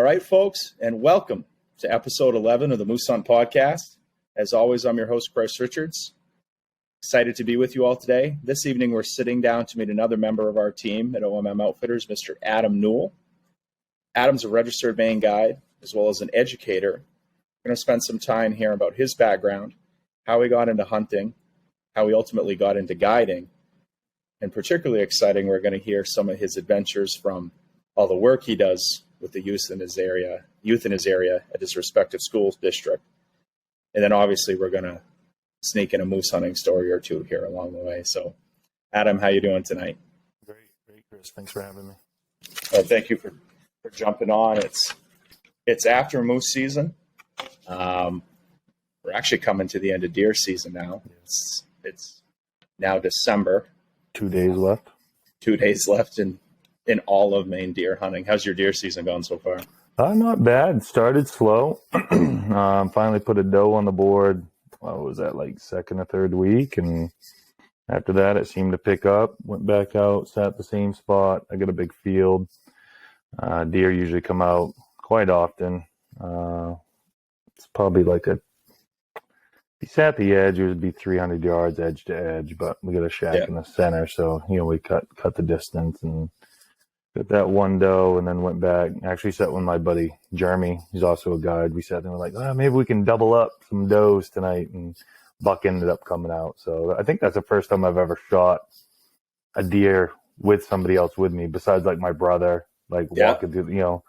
right, folks, and welcome to episode 11 of the Moose Hunt Podcast. As always, I'm your host, Chris Richards. Excited to be with you all today. This evening, we're sitting down to meet another member of our team at OMM Outfitters, Mr. Adam Newell. Adam's a registered Maine guide, as well as an educator. We're going to spend some time hearing about his background, how he got into hunting, how he ultimately got into guiding, and particularly exciting, we're going to hear some of his adventures from all the work he does with the youth in his area at his respective school district. And then obviously we're going to sneak in a moose hunting story or two here along the way. So Adam, how you doing tonight? Great, Chris. Thanks for having me. Thank you for jumping on. It's after moose season. We're actually coming to the end of deer season now. It's now December. 2 days left. 2 days left in all of Maine deer hunting. How's your deer season going so far? Not bad. Started slow. Finally put a doe on the board. What was that, like second or third week? And after that, it seemed to pick up. Went back out, sat at the same spot. I got a big field. Deer usually come out quite often. It's probably like if you sat at the edge, it would be 300 yards edge to edge, but we got a shack in the center. So, we cut the distance and got that one doe and then went back. Actually sat with my buddy, Jeremy. He's also a guide. We sat there and we're like, maybe we can double up some does tonight. And buck ended up coming out. So I think that's the first time I've ever shot a deer with somebody else with me besides like my brother, walking through,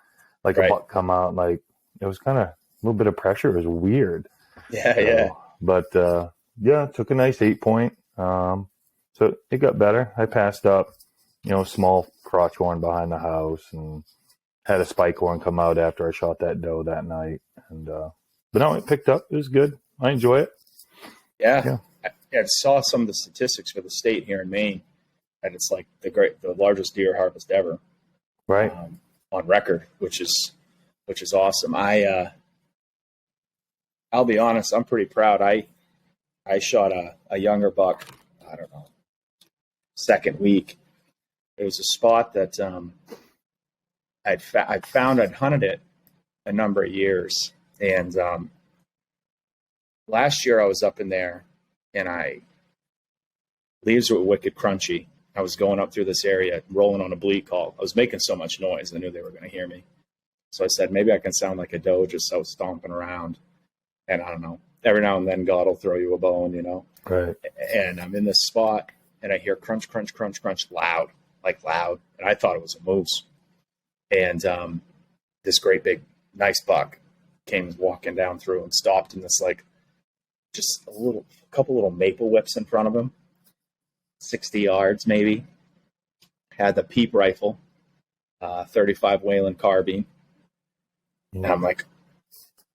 a buck come out. Like it was kind of a little bit of pressure. It was weird. Yeah. But took a nice 8-point. So it got better. I passed up, small crotch horn behind the house and had a spike horn come out after I shot that doe that night. And but no, it picked up. It was good. I enjoy it. Yeah. I saw some of the statistics for the state here in Maine, and it's like the largest deer harvest ever, right, on record, which is awesome. I'll be honest, I'm pretty proud. I shot a younger buck, I don't know, second week. It was a spot that I'd found. I'd hunted it a number of years. And last year I was up in there and leaves were wicked crunchy. I was going up through this area, rolling on a bleat call. I was making so much noise, I knew they were going to hear me. So I said, maybe I can sound like a doe just out stomping around. And I don't know, every now and then God will throw you a bone, Right. And I'm in this spot and I hear crunch, crunch, crunch, crunch, loud. And I thought it was a moose. And this great big, nice buck came walking down through and stopped in this, just a couple little maple whips in front of him, 60 yards maybe. Had the peep rifle, 35 Whalen carbine. And I'm like,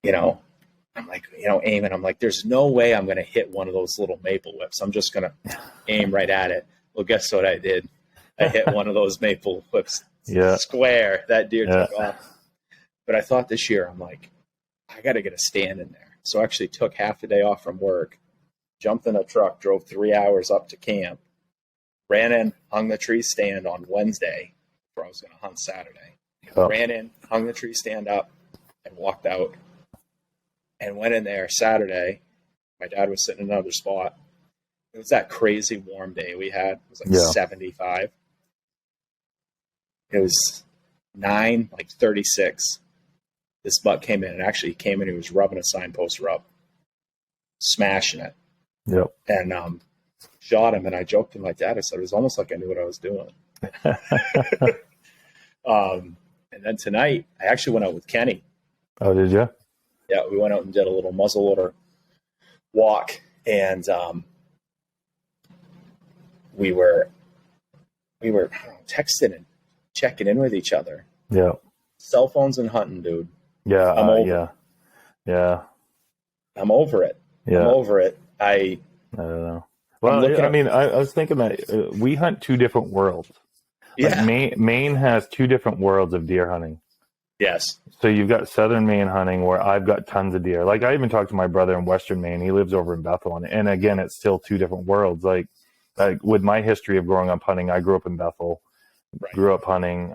aiming. I'm like, there's no way I'm going to hit one of those little maple whips. I'm just going to aim right at it. Well, guess what I did? I hit one of those maple whips square. That deer took off. But I thought this year, I'm like, I got to get a stand in there. So I actually took half the day off from work, jumped in a truck, drove 3 hours up to camp, ran in, hung the tree stand on Wednesday before I was going to hunt Saturday. Ran in, hung the tree stand up, and walked out. And went in there Saturday. My dad was sitting in another spot. It was that crazy warm day we had. It was 75. It was 36. This buck came in, and actually he came in, he was rubbing a signpost rub, smashing it. Yep. And shot him, and I joked to my dad. I said, it was almost like I knew what I was doing. And then tonight, I actually went out with Kenny. Oh, did you? Yeah, we went out and did a little muzzleloader walk, and we were texting and checking in with each other. Yeah. Cell phones and hunting, dude. Yeah. I'm over it. Yeah. I'm over it. Yeah. I'm over it. I don't know. Well, I was thinking that we hunt two different worlds. Yeah. Maine has two different worlds of deer hunting. Yes. So you've got southern Maine hunting where I've got tons of deer. Like I even talked to my brother in western Maine. He lives over in Bethel. And again, it's still two different worlds. Like with my history of growing up hunting, I grew up in Bethel, grew up hunting.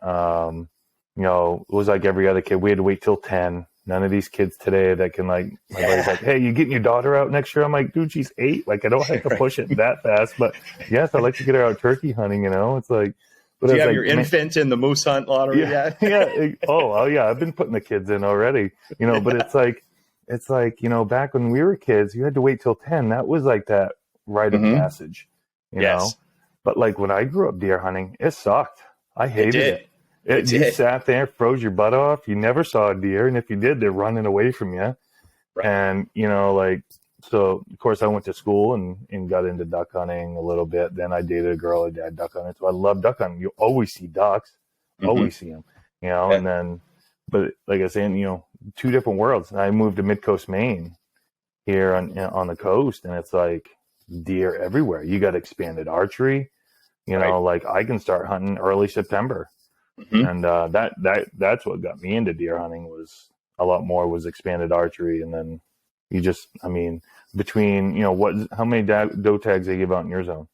it was like every other kid. We had to wait till 10. None of these kids today that can like, my buddy's like, hey, you getting your daughter out next year? I'm like, dude, she's 8. Like, I don't have to push it that fast. But yes, I like to get her out turkey hunting, It's like, but do you have your infant in the moose hunt lottery yet? Oh, yeah. I've been putting the kids in already, but it's like, back when we were kids, you had to wait till 10. That was like that rite of passage, know? But like when I grew up deer hunting, it sucked. I hated it. You sat there, froze your butt off. You never saw a deer. And if you did, they're running away from you. Right. And, so of course I went to school and got into duck hunting a little bit. Then I dated a girl that had duck hunting. So I love duck hunting. You always see ducks, always see them, and then, but like I said, 2 different worlds. And I moved to mid-coast Maine here on the coast, and it's like deer everywhere. You got expanded archery, like I can start hunting early September. And that's what got me into deer hunting was was expanded archery. And then you just, between, how many doe tags they give out in your zone?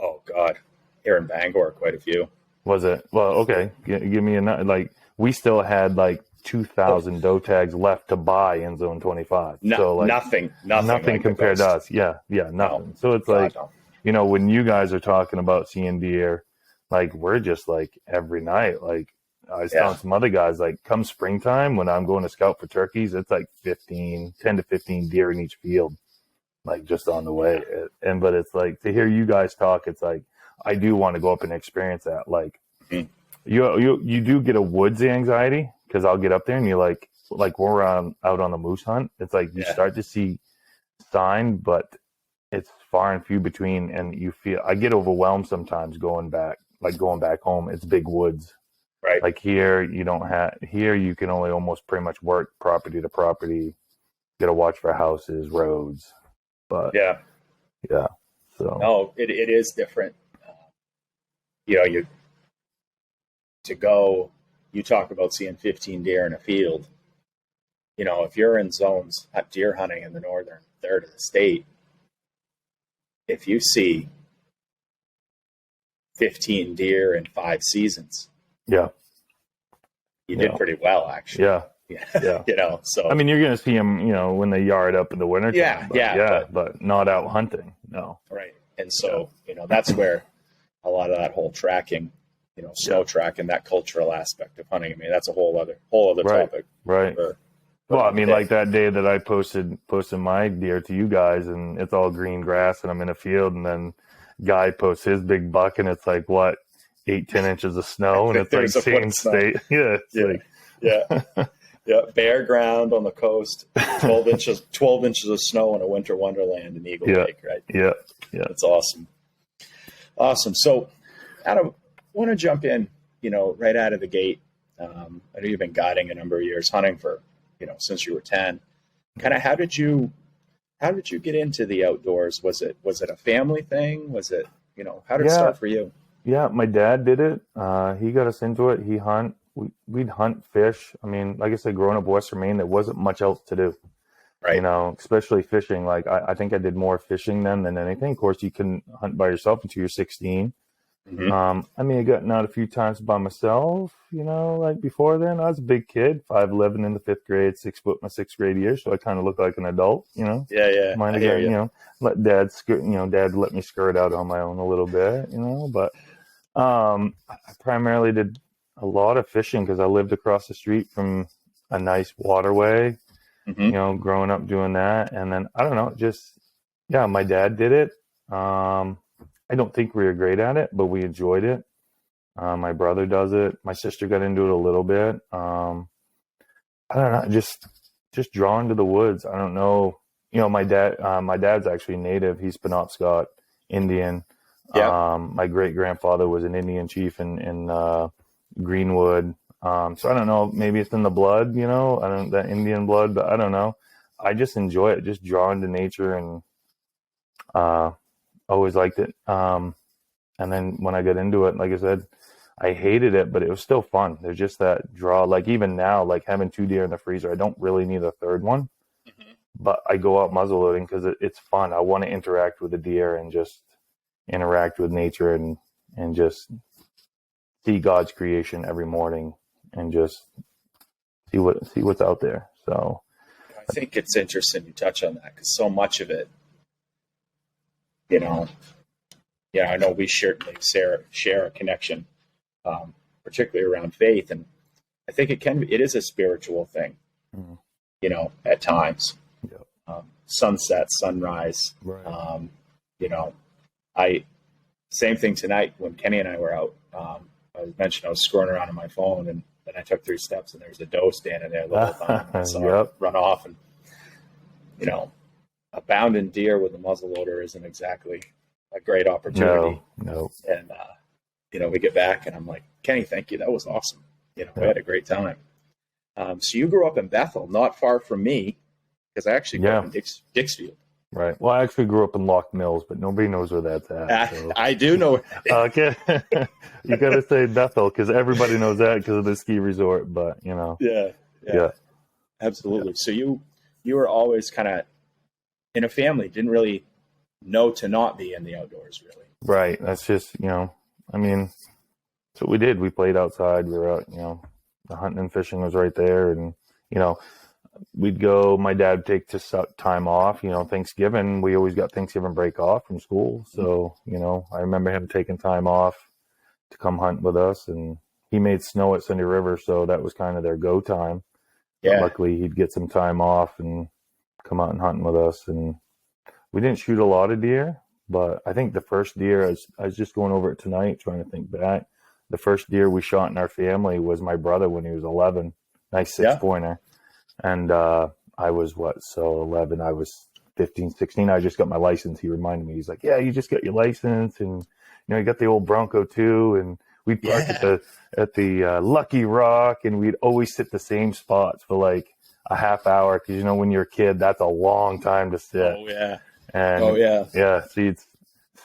Oh God. Here in Bangor, quite a few. Was it? Well, okay. Give me like, we still had like 2,000 doe tags left to buy in zone 25. So like nothing like compared to us. Yeah. Nothing. No. So it's God, like, no. When you guys are talking about seeing deer, like we're just like every night, like I was telling some other guys, like come springtime when I'm going to scout for turkeys, it's like 10 to 15 deer in each field, like just on the way. But it's like to hear you guys talk, it's like, I do want to go up and experience that. Like you do get a woods anxiety because I'll get up there and you're like we're out on the moose hunt. It's like you start to see sign, but it's far and few between. And I get overwhelmed sometimes going back home. It's big woods. Right. Like here, you can only almost pretty much work property to property, get to watch for houses, roads. But yeah. So no, it is different. You talk about seeing 15 deer in a field. If you're in zones at deer hunting in the northern third of the state, if you see 15 deer in 5 seasons. Yeah. You did pretty well, actually. Yeah. So. I mean, you're going to see them, when they yard up in the winter. But not out hunting. No. Right. And so, that's where a lot of that whole tracking, snow tracking, that cultural aspect of hunting. I mean, that's a whole other topic. Right. Well, I mean, like that day that I posted my deer to you guys and it's all green grass and I'm in a field and then guy posts his big buck and it's like 8-10 inches of snow and it's like same state. Bare ground on the coast, 12 inches of snow in a winter wonderland in Eagle Lake, right? Yeah. That's awesome. So Adam, I want to jump in, right out of the gate. I know you've been guiding a number of years, hunting for, since you were 10. Kind of how did you get into the outdoors? Was it a family thing? Was it, how did it start for you? Yeah, my dad did it. He got us into it. We'd hunt, fish. I mean, like I said, growing up in Western Maine, there wasn't much else to do. Right. Especially fishing. Like I think I did more fishing then than anything. Of course, you can hunt by yourself until you're 16. I mean, I gotten out a few times by myself, like before then. I was a big kid, 5'11" in the 5th grade, 6 foot my 6th grade year. So I kind of looked like an adult, Yeah. Mine again, let dad let me skirt out on my own a little bit, but I primarily did a lot of fishing because I lived across the street from a nice waterway, growing up doing that. And then, I don't know, my dad did it. I don't think we were great at it, but we enjoyed it. My brother does it. My sister got into it a little bit. I don't know, just drawn to the woods. I don't know. My dad's actually native. He's Penobscot Indian. Yeah. My great grandfather was an Indian chief in Greenwood. So I don't know, maybe it's in the blood, that Indian blood, but I don't know. I just enjoy it, just drawn to nature and, always liked it. And then when I got into it, like I said, I hated it, but it was still fun. There's just that draw, like even now, like having 2 deer in the freezer, I don't really need a third one, but I go out muzzleloading because it's fun. I want to interact with the deer and just interact with nature and just see God's creation every morning, and just see what's out there. So I think it's interesting you touch on that, because so much of it, I know we share a connection, particularly around faith, and I think it is a spiritual thing, at times. Yep. Sunset, sunrise. Right. Same thing tonight when Kenny and I were out. I mentioned I was scrolling around on my phone, and then I took 3 steps, and there was a doe standing there the whole time. I saw her run off, and a bounding deer with a muzzleloader isn't exactly a great opportunity. No. And we get back, and I'm like, Kenny, thank you. That was awesome. We had a great time. So you grew up in Bethel, not far from me, because I actually grew up in Dixfield. Right. Well, I actually grew up in Lock Mills, but nobody knows where that's at. So. I do know. Okay. You got to say Bethel, because everybody knows that because of the ski resort, but, Yeah. Absolutely. Yeah. So you were always kind of in a family, didn't really know to not be in the outdoors, really. Right. That's just, that's what we did. We played outside. We were out, the hunting and fishing was right there. And, we'd go, my dad would take just time off, Thanksgiving. We always got Thanksgiving break off from school. So, I remember him taking time off to come hunt with us. And he made snow at Cindy River. So that was kind of their go time. Yeah. But luckily, he'd get some time off and come out and hunt with us. And we didn't shoot a lot of deer, but I think the first deer, I was just going over it tonight, trying to think back. The first deer we shot in our family was my brother when he was 11. Nice 6-pointer. And I was 11. I was 15, 16. I just got my license. He reminded me. He's like, yeah, you just got your license. And, you got the old Bronco too. And we'd park at the Lucky Rock, and we'd always sit the same spots for like a half hour. Cause when you're a kid, that's a long time to sit. Oh yeah. And yeah. So you'd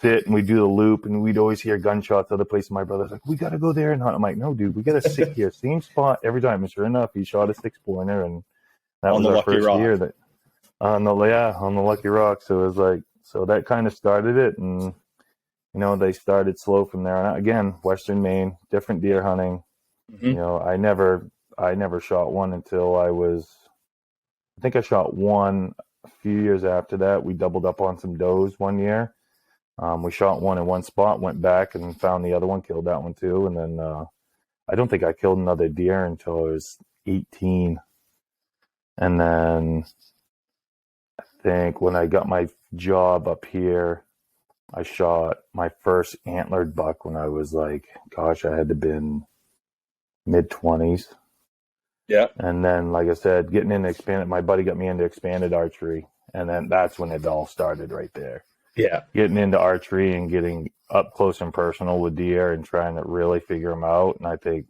sit and we'd do the loop, and we'd always hear gunshots other places. My brother's like, we got to go there and hunt. I'm like, no, dude, we got to sit here. Same spot every time. And sure enough, he shot a 6-pointer, and that was our first year that on the Lucky Rock. So it was like, so that kind of started it. And, they started slow from there on out. Again, Western Maine, different deer hunting. Mm-hmm. I never shot one until I think I shot one a few years after that. We doubled up on some does one year. We shot one in one spot, went back and found the other one, killed that one too. And then I don't think I killed another deer until I was 18. And then I think when I got my job up here, I shot my first antlered buck when I was like, gosh, I had to have been mid-20s. Yeah. And then, like I said, getting into expanded, my buddy got me into expanded archery. And then that's when it all started right there. Yeah. Getting into archery and getting up close and personal with deer and trying to really figure them out. And I think,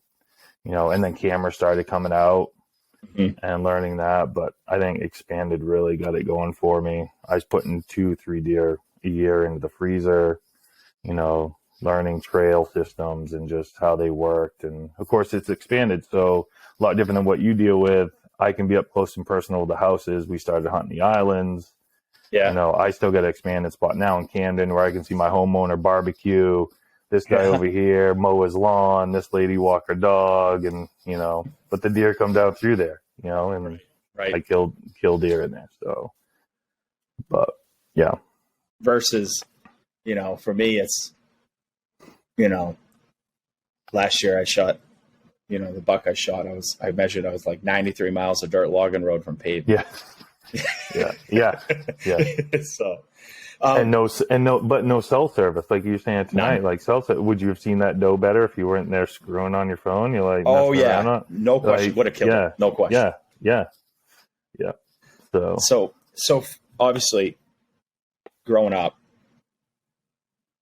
and then cameras started coming out. Mm-hmm. And learning that, but I think expanded really got it going for me. I was putting 2-3 deer a year into the freezer, learning trail systems and just how they worked. And of course it's expanded, so a lot different than what you deal with. I can be up close and personal with the houses. We started hunting the islands. Yeah. I still got an expanded spot now in Camden where I can see my homeowner barbecue, this guy over here mow his lawn, this lady walk her dog, and but the deer come down through there, and I kill deer in there. So, but yeah. Versus, for me, it's, last year I shot, the buck I shot, I measured, I was like 93 miles of dirt logging road from pavement. Yeah. So. And no cell service, like you're saying tonight. No. Like cell service, would you have seen that doe better if you weren't there screwing on your phone? You're like, oh yeah, no question, like, would have killed it. No question. Yeah. So obviously, growing up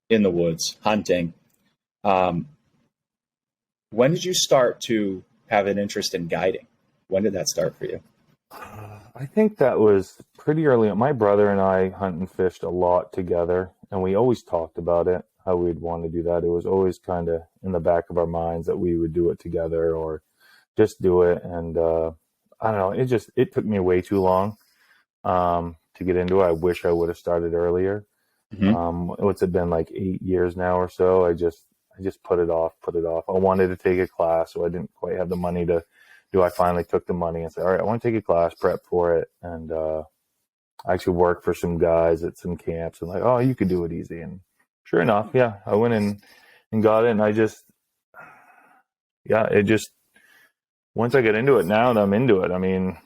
in the woods hunting, when did you start to have an interest in guiding? When did that start for you? I think that was pretty early on. My brother and I hunt and fished a lot together, and we always talked about it, how we'd want to do that. It was always kind of in the back of our minds that we would do it together or just do it. And I don't know, it took me way too long to get into it. I wish I would have started earlier. Mm-hmm. What's it been, like 8 years now or so? just put it off. I wanted to take a class, so I didn't quite have the money to do. I finally took the money and said, all right, I want to take a class, prep for it. And I actually worked for some guys at some camps and like, oh, you could do it easy. And sure enough, yeah, I went in and got it. And once I get into it now, I'm into it. I mean,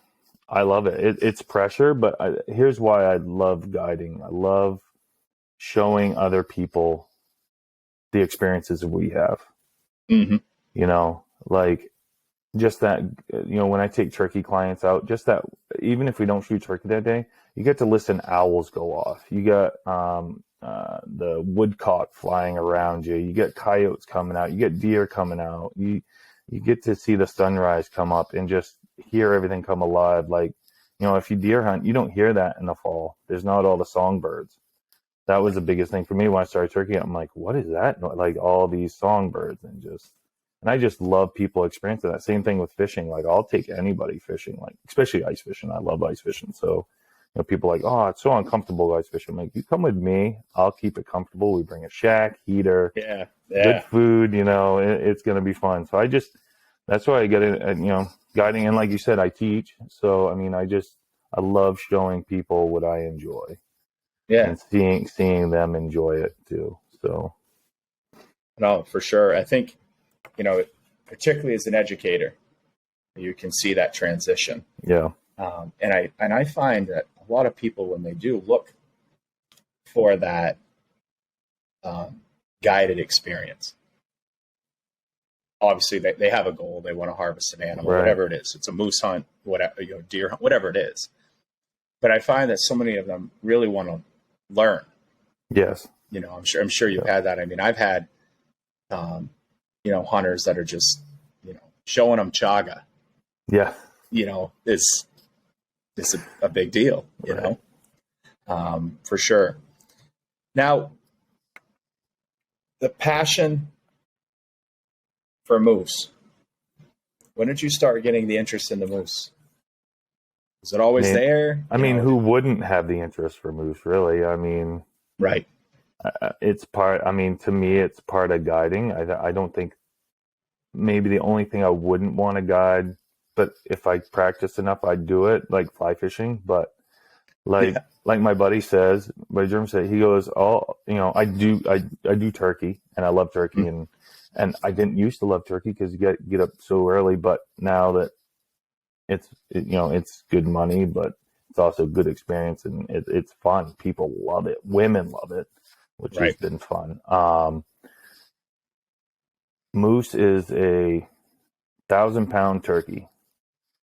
I love it. It's pressure, but here's why I love guiding. I love showing other people the experiences we have. Mm-hmm. You know, like just that, you know, when I take turkey clients out, just that, even if we don't shoot turkey that day, you get to listen owls go off. You got the woodcock flying around you. You get coyotes coming out. You get deer coming out. You get to see the sunrise come up and just hear everything come alive. Like, you know, if you deer hunt, you don't hear that in the fall. There's not all the songbirds. That was the biggest thing for me when I started turkey. I'm like, what is that? Like all these songbirds and I just love people experiencing that. Same thing with fishing. Like I'll take anybody fishing, like especially ice fishing. I love ice fishing. So, you know, people are like, oh, it's so uncomfortable ice fishing. I'm like, you come with me, I'll keep it comfortable. We bring a shack, heater, good food. You know, it's going to be fun. So that's why I get it. You know, guiding, and like you said, I teach. So I mean, I love showing people what I enjoy. Yeah. And seeing them enjoy it too. So. No, for sure. I think, you know, particularly as an educator, you can see that transition. Yeah. And I find that a lot of people, when they do look for that guided experience, obviously they have a goal. They want to harvest an animal, right. Whatever it is. It's a moose hunt, whatever, you know, deer hunt, whatever it is. But I find that so many of them really want to learn. Yes. You know, I'm sure you've had that. I mean, I've had, you know, hunters that are just, you know, showing them chaga. Yeah. You know, is a big deal, you right. know, for sure. Now, the passion for moose, when did you start getting the interest in the moose? Is it always there? I mean, who wouldn't have the interest for moose, really? I mean, right. It's part, I mean, to me, it's part of guiding. I don't think, maybe the only thing I wouldn't want to guide, but if I practice enough, I'd do it, like fly fishing. But like my buddy says, my German said, he goes, oh, you know, I do turkey, and I love turkey. Mm-hmm. And I didn't used to love turkey because you get up so early, but now that you know, it's good money, but it's also good experience, and it's fun. People love it. Women love it, which has been fun. Moose is a 1,000-pound turkey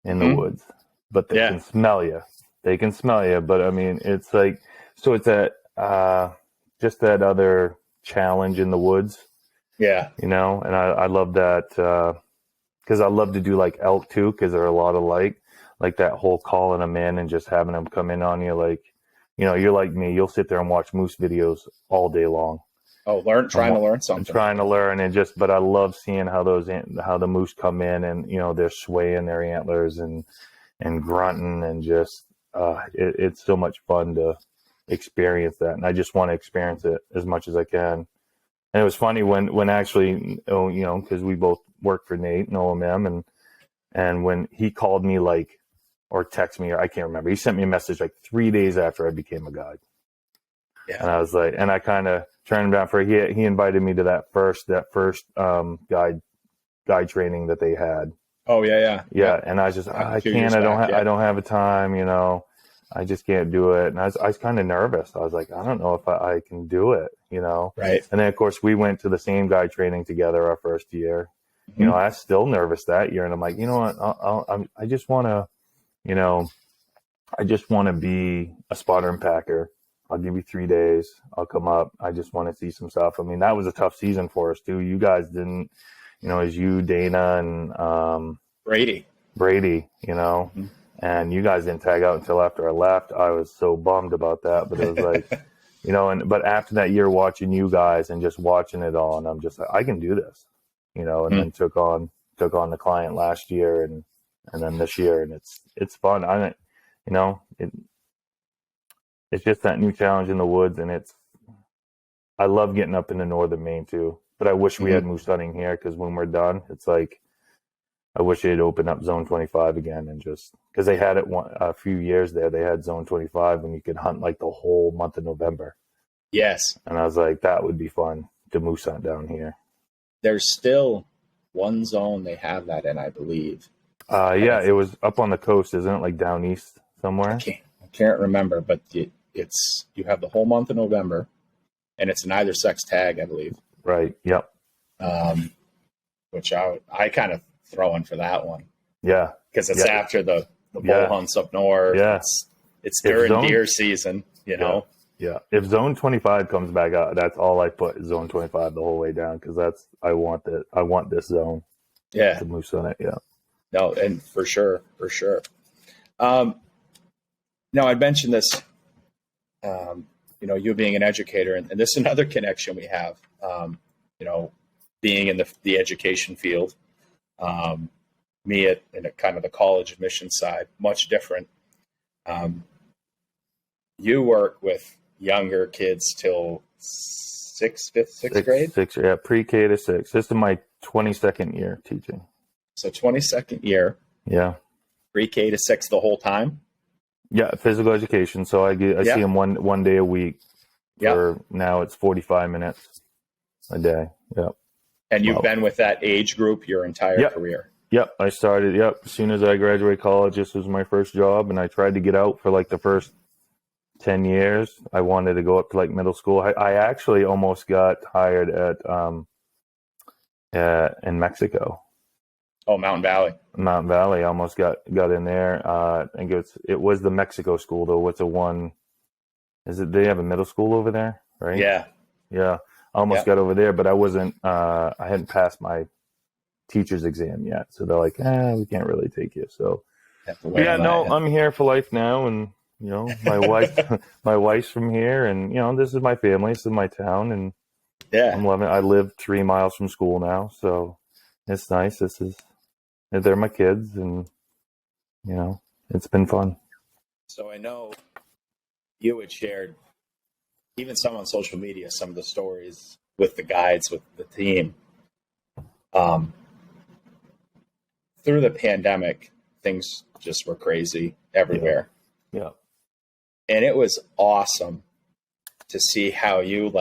in the woods, but they can smell you. They can smell you, but I mean, it's like, so it's that, just that other challenge in the woods. Yeah. You know, and I love that, because I love to do like elk too, because they're a lot alike, like that whole calling them in and just having them come in on you. Like, you know, you're like me, you'll sit there and watch moose videos all day long. Oh, trying to learn something. Trying to learn, but I love seeing how the moose come in, and, you know, they're swaying their antlers and grunting, and just, it's so much fun to experience that. And I just want to experience it as much as I can. And it was funny when actually, you know, because we both work for Nate and OMM, and when he called me, like, or texted me, or I can't remember, he sent me a message like 3 days after I became a guide. Yeah. And I was like, and I kind of turned him down for, he invited me to that first guide training that they had. Oh yeah. And I was just, I don't have a time, you know, I just can't do it. And I was kind of nervous. I was like, I don't know if I can do it, you know? Right. And then of course we went to the same guide training together our first year. Mm-hmm. You know, I was still nervous that year, and I'm like, you know what? I just want to, you know, be a spotter and packer. I'll give you 3 days. I'll come up. I just want to see some stuff. I mean, that was a tough season for us too. You guys didn't, you know, as you, Dana, and Brady, you know, mm-hmm. and you guys didn't tag out until after I left. I was so bummed about that, but it was like, you know, but after that year watching you guys and just watching it all, and I'm just like, I can do this, you know, and then took on the client last year, and then this year, and it's fun. You know, it's just that new challenge in the woods, and I love getting up into northern Maine too. But I wish we had moose hunting here, because when we're done, it's like, I wish they'd open up Zone 25 again, and just because they had it a few years there, they had Zone 25 and you could hunt like the whole month of November. Yes. And I was like, that would be fun to moose hunt down here. There's still one zone they have that in, I believe. Yeah, it was up on the coast, isn't it? Like down east somewhere? I can't remember, but it's you have the whole month of November, and it's an either sex tag, I believe. Right. Yep. Which I kind of throw in for that one. Yeah. Because it's after the bull hunts up north. Yeah. It's during deer season, you know. Yeah. If Zone 25 comes back out, that's all I put is Zone 25 the whole way down, because I want this zone. Yeah. To moose on it. Yeah. No, and for sure. Now I mentioned this, you being an educator, and this is another connection we have, being in the education field, me in a kind of the college admission side, much different. You work with younger kids till sixth grade? Pre-K to 6. This is my 22nd year teaching. So 22nd year. Yeah. Pre-K to 6 the whole time? Yeah, physical education. So I see them one day a week. Now it's 45 minutes a day. Yep. And you've been with that age group your entire career? Yep. I started, as soon as I graduated college, this was my first job, and I tried to get out for like the first 10 years. I wanted to go up to like middle school. I actually almost got hired in Mexico. Oh, Mountain Valley. I almost got in there. I think it was the Mexico school though. What's they have a middle school over there, right? Yeah. Yeah. I almost got over there, but I wasn't, I hadn't passed my teacher's exam yet. So they're like, we can't really take you. So I'm here for life now. And, my wife's from here, and, this is my family. This is my town. And I'm loving it. I live 3 miles from school now. So it's nice. They're my kids, and, it's been fun. So I know you had shared, even some on social media, some of the stories with the guides, with the team. Through the pandemic, things just were crazy everywhere. Yeah. And it was awesome to see how you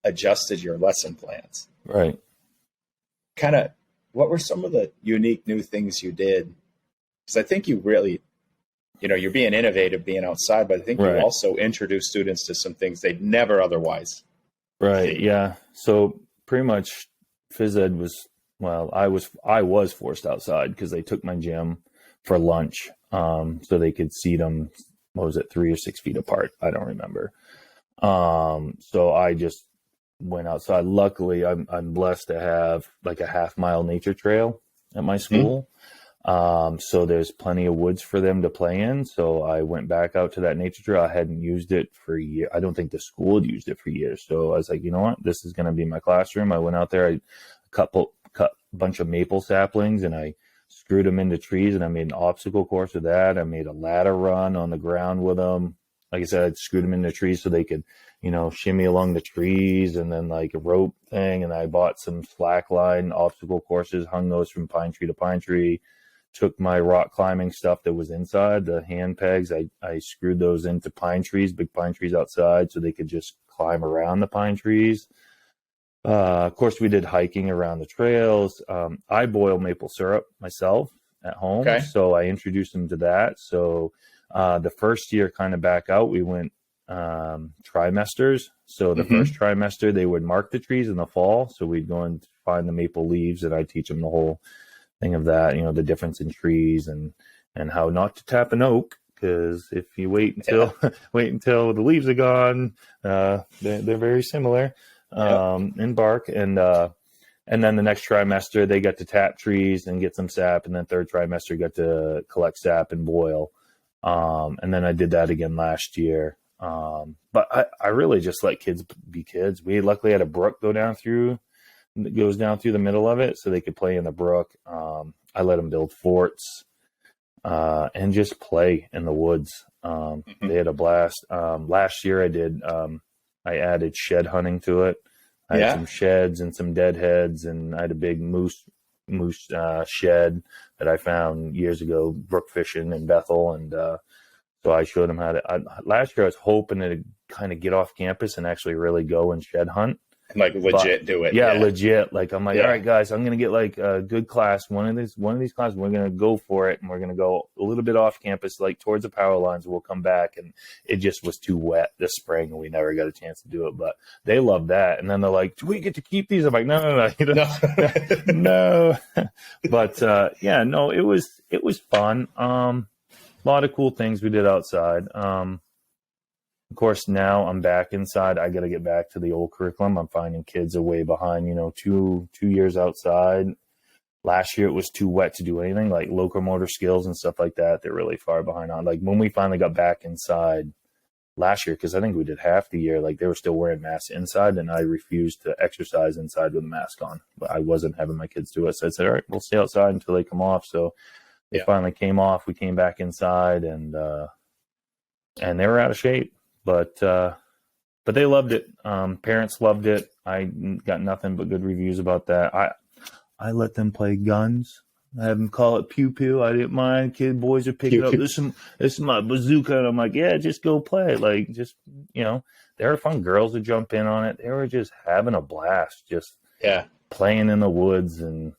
adjusted your lesson plans. Right. Kind of, what were some of the unique new things you did? Because I think you really, you're being innovative, being outside, but I think you also introduced students to some things they'd never otherwise. Right. See. Yeah. So pretty much phys ed was, I was forced outside because they took my gym for lunch. So they could seat them, 3 or 6 feet apart? I don't remember. So I just went outside. Luckily, I'm blessed to have like a half-mile nature trail at my school. So there's plenty of woods for them to play in. So I went back out to that nature trail. I hadn't used it for a year. I don't think the school had used it for years. So I was like, you know what? This is going to be my classroom. I went out there. I cut a bunch of maple saplings, and I screwed them into trees, and I made an obstacle course with that. I made a ladder run on the ground with them. Like I said, I screwed them into trees so they could, shimmy along the trees, and then like a rope thing. And I bought some slack line obstacle courses, hung those from pine tree to pine tree, took my rock climbing stuff that was inside, the hand pegs. I screwed those into pine trees, big pine trees outside, so they could just climb around the pine trees. Of course, we did hiking around the trails. I boil maple syrup myself at home. Okay. So I introduced them to that. So the first year kind of back out, we went trimesters. So the first trimester, they would mark the trees in the fall. So we'd go and find the maple leaves, and I'd teach them the whole thing of that, the difference in trees and how not to tap an oak. Because if you wait until the leaves are gone, they're very similar. In bark, and then the next trimester they got to tap trees and get some sap, and then third trimester got to collect sap and boil, and then I did that again last year. But I really just let kids be kids. We luckily had a brook goes down through the middle of it, so they could play in the brook. I let them build forts and just play in the woods. They had a blast. Last year I did. I added shed hunting to it. I had some sheds and some deadheads, and I had a big moose shed that I found years ago brook fishing in Bethel, and so I showed him how to. Last year I was hoping to kind of get off campus and actually really go and shed hunt. Like legit do it. Yeah, legit. Like I'm like, all right, guys, I'm gonna get like a good class. One of these classes, we're gonna go for it, and we're gonna go a little bit off campus, like towards the power lines. We'll come back, and it just was too wet this spring, and we never got a chance to do it. But they love that, and then they're like, "Do we get to keep these?" I'm like, "No, no." But no, it was fun. A lot of cool things we did outside. Of course, now I'm back inside. I got to get back to the old curriculum. I'm finding kids are way behind, 2 years outside. Last year, it was too wet to do anything like locomotor skills and stuff like that. They're really far behind on. Like when we finally got back inside last year, because I think we did half the year, like they were still wearing masks inside, and I refused to exercise inside with a mask on. But I wasn't having my kids do it. So I said, all right, we'll stay outside until they come off. So they finally came off. We came back inside, and they were out of shape. But they loved it. Parents loved it. I got nothing but good reviews about that. I let them play guns. I have them call it pew pew. I didn't mind. Boys are picking up. This is my bazooka, and I'm like, yeah, just go play it. Like, just they were fun. Girls would jump in on it. They were just having a blast. Just playing in the woods and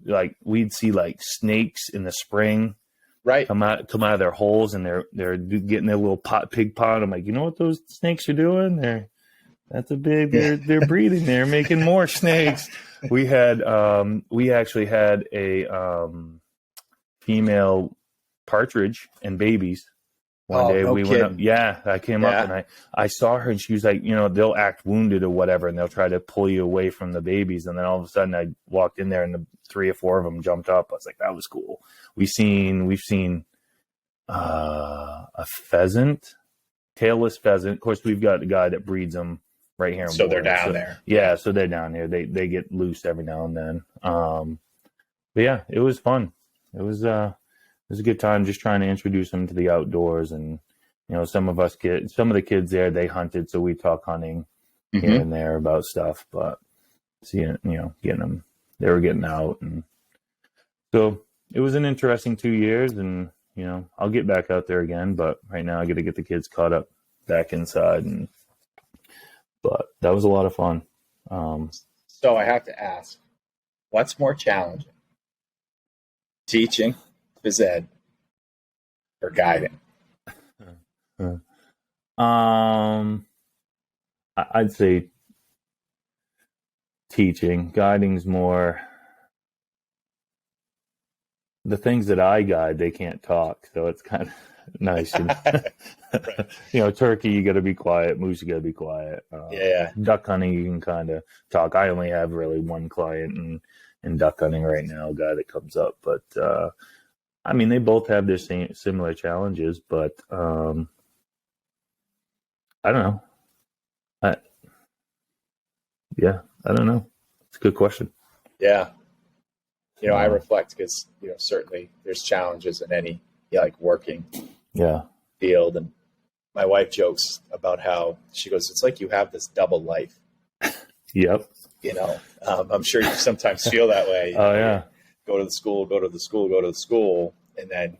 like we'd see like snakes in the spring. Right. Come out of their holes, and they're getting their little pig pot. I'm like, you know what those snakes are doing? They're breeding. They're making more snakes. We actually had a female partridge and babies. One day we went up. Yeah, I came up and I saw her, and she was like, they'll act wounded or whatever, and they'll try to pull you away from the babies. And then all of a sudden I walked in there, and the 3 or 4 of them jumped up. I was like, that was cool. We've seen a pheasant, tailless pheasant. Of course, we've got a guy that breeds them right here. So they're down there. Yeah, so they're down here. They get loose every now and then. But yeah, it was fun. It was a good time just trying to introduce them to the outdoors. And some of the kids there, they hunted, so we talk hunting here and there about stuff. But seeing getting them, they were getting out, and so it was an interesting 2 years. And I'll get back out there again, but right now I got to get the kids caught up back inside. But that was a lot of fun. So I have to ask, what's more challenging, teaching phys ed or guiding? I'd say teaching. Guiding's more. The things that I guide, they can't talk, so it's kind of nice. Right. Turkey, you got to be quiet. Moose, you got to be quiet. Duck hunting, you can kind of talk. I only have really one client in duck hunting right now, a guy that comes up. But they both have their similar challenges. But I don't know. I don't know. It's a good question. Yeah. I reflect because, certainly there's challenges in any working field. And my wife jokes about how she goes, it's like you have this double life. Yep. I'm sure you sometimes feel that way. Oh, yeah. Go to the school, and then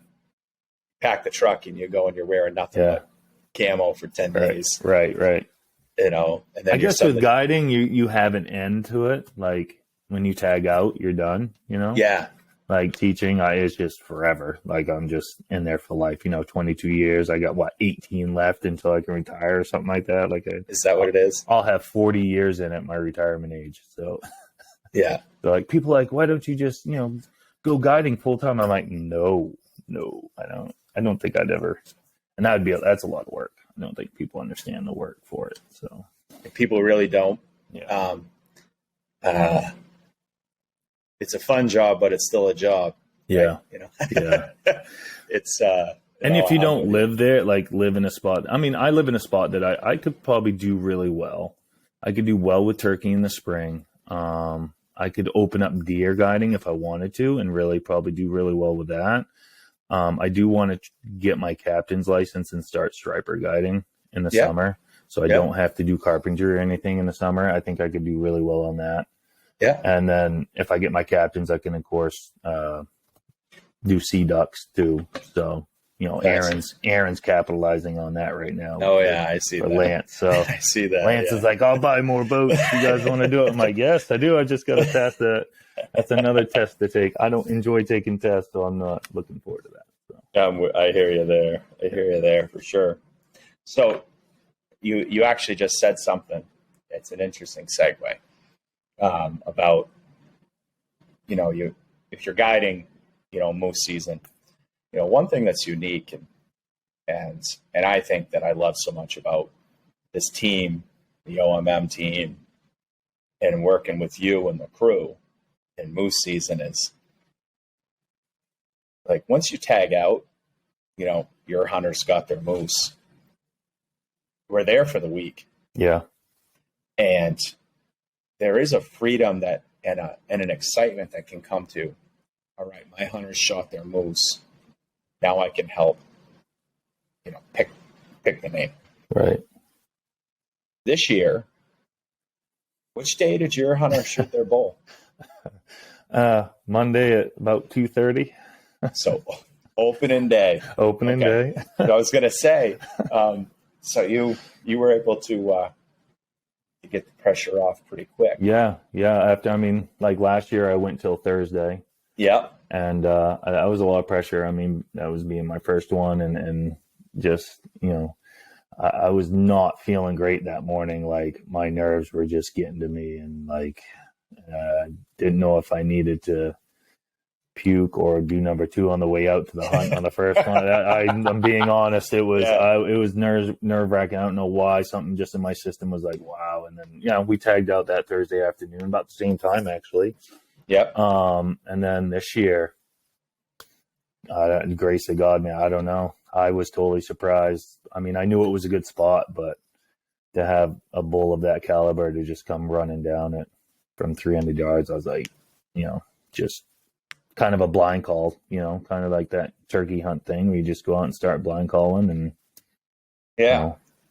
pack the truck, and you go and you're wearing nothing but camo for 10 days. Right. And then I guess with guiding, you have an end to it. Like when you tag out, you're done, Yeah. Like teaching, it's just forever. Like I'm just in there for life, 22 years. I got 18 left until I can retire or something like that. Is that what it is? I'll have 40 years in at my retirement age. So yeah. So people are like, why don't you just, go guiding full time? I'm like, no, I don't think I'd ever. And that's a lot of work. I don't think people understand the work for it. So people really don't. Yeah. It's a fun job, but it's still a job. Yeah. Right? Yeah. It's, and if you don't live there, live in a spot, I live in a spot that I could probably do really well. I could do well with turkey in the spring. I could open up deer guiding if I wanted to, and really probably do really well with that. I do want to get my captain's license and start striper guiding in the summer. so I don't have to do carpentry or anything in the summer. I think I could do really well on that. Yeah. And then if I get my captains, I can, of course, do sea ducks too. So, nice. Aaron's capitalizing on that right now. Oh, yeah, I see that. Lance. So I see that. Lance is like, I'll buy more boats. You guys want to do it? I'm like, yes, I do. I just got to pass that. That's another test to take. I don't enjoy taking tests, so I'm not looking forward to that. So. I hear you there. I hear you there for sure. So you actually just said something. It's an interesting segue about, if you're guiding, moose season, one thing that's unique and I think that I love so much about this team, the OMM team, and working with you and the crew in moose season is like once you tag out, your hunters got their moose. We're there for the week. Yeah. And there is a freedom that and an excitement that can come to, all right, my hunters shot their moose. Now I can help, pick the name. Right. This year, which day did your hunter shoot their bull? Monday at about 2:30. So opening day. Day. I was going to say, so you were able to get the pressure off pretty quick. Yeah. After, like last year I went till Thursday. Yeah. And that was a lot of pressure. That was being my first one and just, I was not feeling great that morning. Like my nerves were just getting to me and like, didn't know if I needed to puke or do number 2 on the way out to the hunt on the first one. I'm being honest. It was, it was nerve wracking. I don't know why. Something just in my system was like, wow. And then, we tagged out that Thursday afternoon about the same time, actually. Yep. And then this year, grace of God, man, I don't know. I was totally surprised. I knew it was a good spot, but to have a bull of that caliber to just come running down it from 300 yards, I was like, just kind of a blind call, kind of like that turkey hunt thing where you just go out and start blind calling and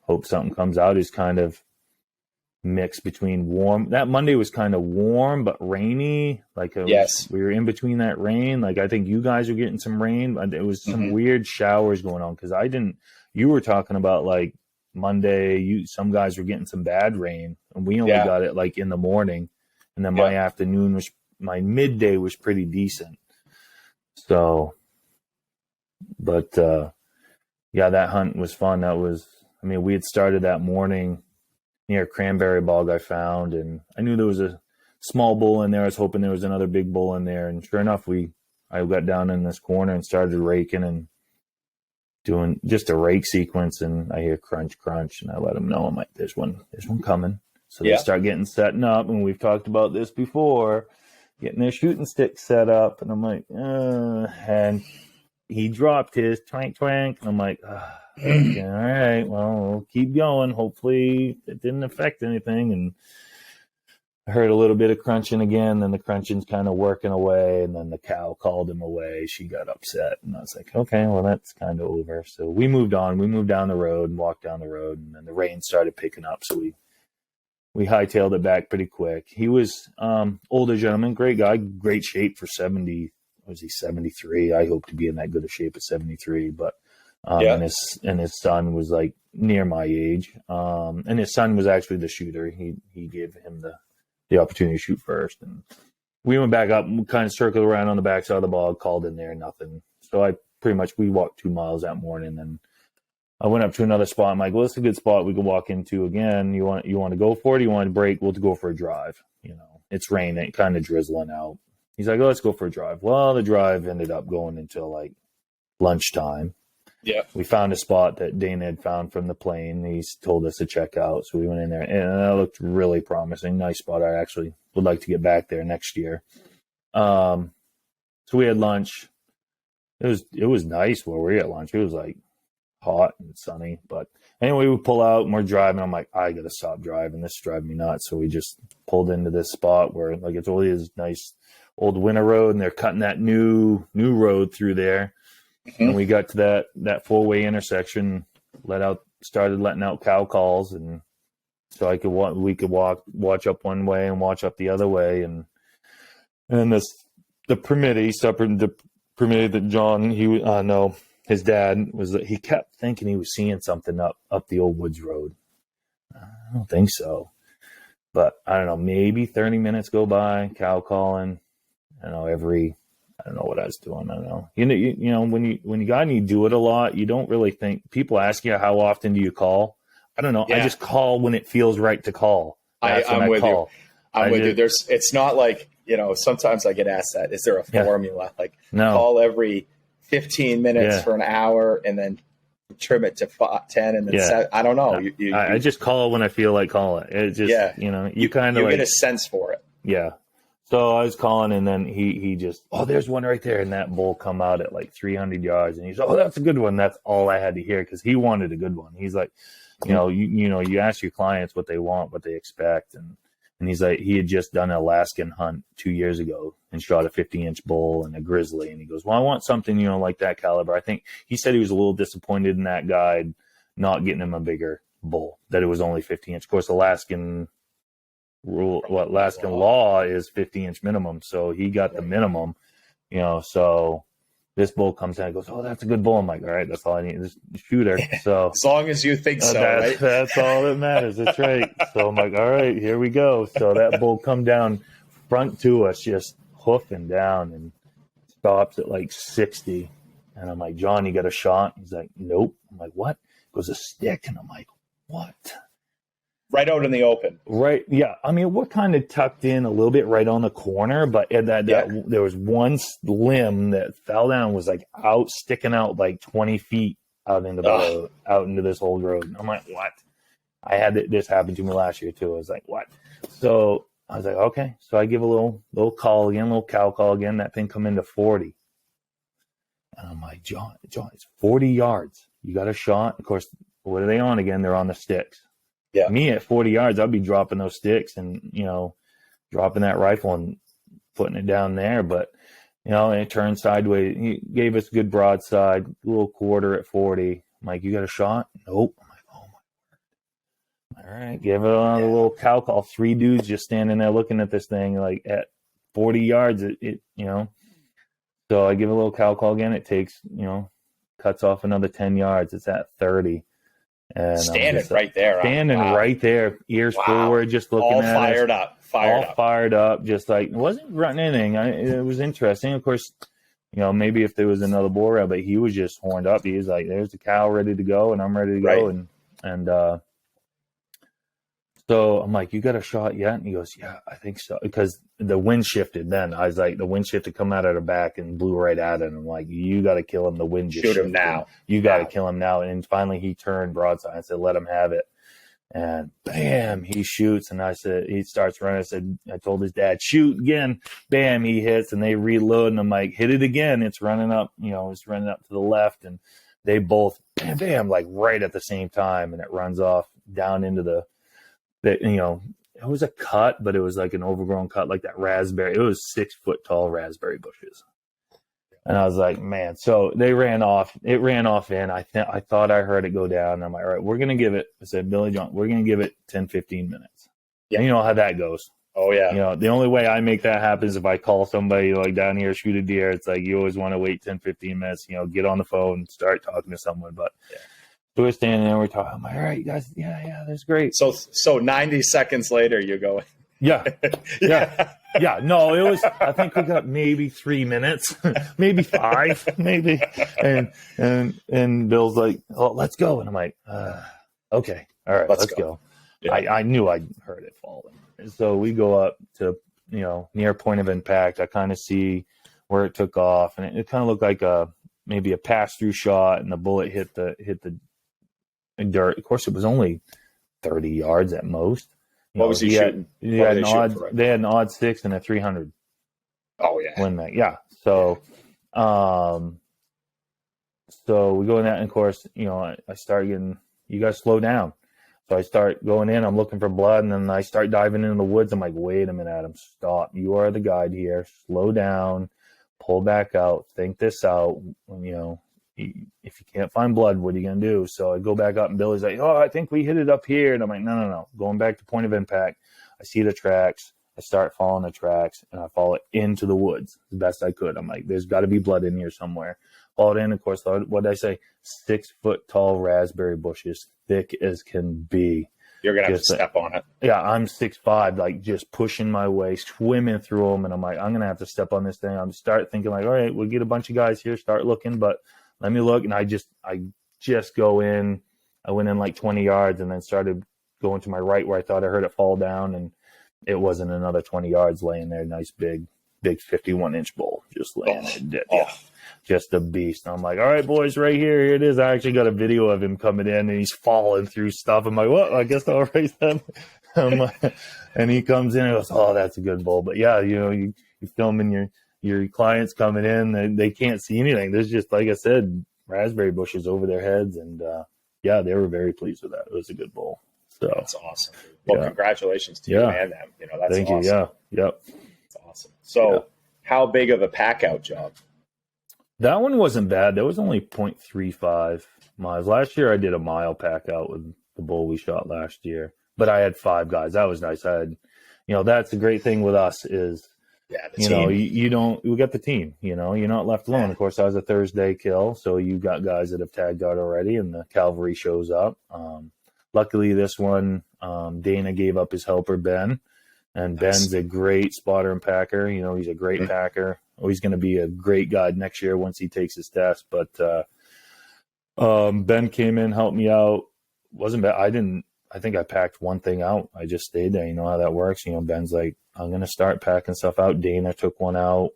hope something comes out. Is kind of mix between warm. That Monday was kind of warm but rainy. Like we were in between that rain. Like I think you guys were getting some rain. It was some weird showers going on because you were talking about like Monday. Some guys were getting some bad rain, and we only got it like in the morning, and then my midday was pretty decent. So, but that hunt was fun. That was. We had started that morning near a cranberry bog I found, and I knew there was a small bull in there. I was hoping there was another big bull in there, and sure enough, I got down in this corner and started raking and doing just a rake sequence, and I hear crunch, and I let them know. I'm like, there's one coming. So they start setting up, and we've talked about this before, getting their shooting stick set up, and I'm like, and he dropped his twank, and I'm like, okay, all right, well, we'll keep going. Hopefully it didn't affect anything. And I heard a little bit of crunching again, then the crunching's kind of working away, and then the cow called him away. She got upset, and I was like, okay, well, that's kind of over. So we moved on. We moved down the road and walked down the road, and then the rain started picking up, so we hightailed it back pretty quick. He was older gentleman, great guy, great shape for 70. Was he 73? I hope to be in that good of shape at 73, but and his son was like near my age. And his son was actually the shooter. He gave him the opportunity to shoot first. And we went back up and kind of circled around on the backside of the bog, called in there, nothing. So we walked 2 miles that morning. And I went up to another spot. I'm like, well, it's a good spot we can walk into again. You want to go for it? You want to break? We'll go for a drive. It's raining, kind of drizzling out. He's like, oh, let's go for a drive. Well, the drive ended up going until like lunchtime. Yeah. We found a spot that Dana had found from the plane. He's told us to check out. So we went in there, and that looked really promising. Nice spot. I actually would like to get back there next year. So we had lunch. It was nice where we were at lunch. It was like hot and sunny. But anyway, we pull out and we're driving. I'm like, I got to stop driving. This is driving me nuts. So we just pulled into this spot where like it's really is nice old winter road, and they're cutting that new road through there. And we got to that 4-way intersection, let out started letting out cow calls, and so we could watch up one way and watch up the other way, and the permittee that John his dad was, he kept thinking he was seeing something up the old woods road. I don't think so, but I don't know, maybe 30 minutes go by, cow calling. I don't know what I was doing. I don't know. You know, when you got and you do it a lot, you don't really think. People ask you, how often do you call? I don't know. Yeah. I just call when it feels right to call. I'm with you. I'm with you. It's not like, you know, sometimes I get asked that. Is there a formula? Like, no. Call every 15 minutes for an hour and then trim it to 10 and then 7. I don't know. I just call when I feel like calling. It just, you know, you kind of get a sense for it. Yeah. So I was calling, and then he just, there's one right there, and that bull come out at like 300 yards, and he's, that's a good one. That's all I had to hear, because he wanted a good one. He's like, you know, you ask your clients what they want, what they expect, and he's like, he had just done an Alaskan hunt 2 years ago and shot a 50-inch bull and a grizzly, and he goes, well, I want something, you know, like that caliber. I think he said he was a little disappointed in that guide not getting him a bigger bull, that it was only 50-inch. Of course, Alaskan law is 50-inch minimum, so he got the minimum, you know. So this bull comes out and goes, that's a good bull. I'm like, all right, that's all I need, just shoot her. So as long as you think so, right? That's all that matters. That's right. So I'm like, all right, here we go. So that bull come down front to us, just hoofing down, and stops at like 60. And I'm like, John, you got a shot? He's like, nope. I'm like, what? It goes, a stick. And I'm like, what? Right out in the open. Right. Yeah. I mean, we're kind of tucked in a little bit right on the corner, but there was one limb that fell down, was like sticking out like 20 feet out into this old road. And I'm like, what? I had this happen to me last year too. I was like, what? So I was like, okay. So I give a little call again, little cow call again. That thing come into 40. And I'm like, John, it's 40 yards. You got a shot? Of course, what are they on again? They're on the sticks. Yeah. Me at 40 yards, I'd be dropping those sticks and, you know, dropping that rifle and putting it down there. But, you know, and it turned sideways. He gave us a good broadside, little quarter at 40. I'm like, you got a shot? Nope. I'm like, oh my word. All right. Give it a little cow call. 3 dudes just standing there looking at this thing, like at 40 yards, it you know. So I give a little cow call again. It takes, you know, cuts off another 10 yards. It's at 30. And standing right there. Right there, ears forward, just looking all at fired us, up. Fired up, just like, it wasn't grunting anything. It was interesting. Of course, you know, maybe if there was another bull rail, but he was just horned up. He was like, there's the cow ready to go, and I'm ready to go. And so I'm like, you got a shot yet? And he goes, yeah, I think so. Because the wind shifted then. I was like, the wind shifted, come out of the back and blew right at him. I'm like, you got to kill him. The wind just shifted. Shoot him now. You got to kill him now. And finally he turned broadside. I said, let him have it. And bam, he shoots. And I said, he starts running. I told his dad, shoot again. Bam, he hits, and they reload. And I'm like, hit it again. It's running up, you know, it's running up to the left. And they both, bam, bam, like right at the same time. And it runs off down into that, you know, it was a cut, but it was like an overgrown cut, like that raspberry. It was 6 foot tall raspberry bushes. And I was like, man, so they ran off. It ran off in. I thought I heard it go down. And I'm like, all right, we're going to give it, I said, Billy John, we're going to give it 10, 15 minutes. Yeah. And you know how that goes. Oh, yeah. You know, the only way I make that happen is if I call somebody like down here, shoot a deer. It's like, you always want to wait 10, 15 minutes, you know, get on the phone, start talking to someone. But so we're standing there, we're talking. I'm like, all right, you guys, yeah, that's great. So 90 seconds later, you're going. Yeah. No, it was, I think we got maybe 3 minutes, maybe 5, maybe. And Bill's like, oh, let's go. And I'm like, okay, all right, let's go. Yeah. I knew I heard it falling. And so we go up to, you know, near point of impact. I kind of see where it took off, and it kind of looked like maybe a pass-through shot, and the bullet hit the dirt. Of course, it was only 30 yards at most. What was he shooting? They had an odd 6 and a 300. Oh yeah, win that. Yeah. So, so we go in that, and of course, you know, I start getting, you guys slow down. So I start going in. I'm looking for blood, and then I start diving into the woods. I'm like, wait a minute, Adam, stop. You are the guide here. Slow down. Pull back out. Think this out. You know, if you can't find blood, what are you going to do? So I go back up and Billy's like, oh, I think we hit it up here. And I'm like, no. Going back to point of impact, I see the tracks. I start following the tracks and I follow it into the woods as best I could. I'm like, there's got to be blood in here somewhere. Followed in, of course, what did I say? 6 foot tall raspberry bushes, thick as can be. You're going to have to step on it. Yeah, I'm 6'5", like just pushing my way, swimming through them. And I'm like, I'm going to have to step on this thing. I'm start thinking like, all right, we'll get a bunch of guys here, start looking, but let me look. And I just go in. I went in like 20 yards and then started going to my right where I thought I heard it fall down. And it wasn't another 20 yards laying there. Nice big 51-inch bull just laying there dead. Yeah. Just a beast. I'm like, all right, boys, right here. Here it is. I actually got a video of him coming in and he's falling through stuff. I'm like, well, I guess I'll raise them. And he comes in and goes, oh, that's a good bull. But yeah, you're filming your clients coming in. They can't see anything. There's just, like I said, raspberry bushes over their heads. And yeah, they were very pleased with that. It was a good bull. So that's awesome. Well, congratulations to you and them. That's Thank awesome. You. Yeah. Yep. That's awesome. So how big of a pack out job? That one wasn't bad. That was only 0.35 miles. Last year I did a mile pack out with the bull we shot last year, but I had 5 guys. That was nice. I had, that's the great thing with us is, we got the team, you're not left alone. Yeah. Of course, that was a Thursday kill. So you got guys that have tagged out already and the cavalry shows up. Luckily this one, Dana gave up his helper, Ben, and Ben's a great spotter and packer. He's a great packer. He's going to be a great guide next year once he takes his test. But Ben came in, helped me out. Wasn't bad. I think I packed one thing out. I just stayed there. You know how that works. Ben's like, I'm going to start packing stuff out. Dana took one out.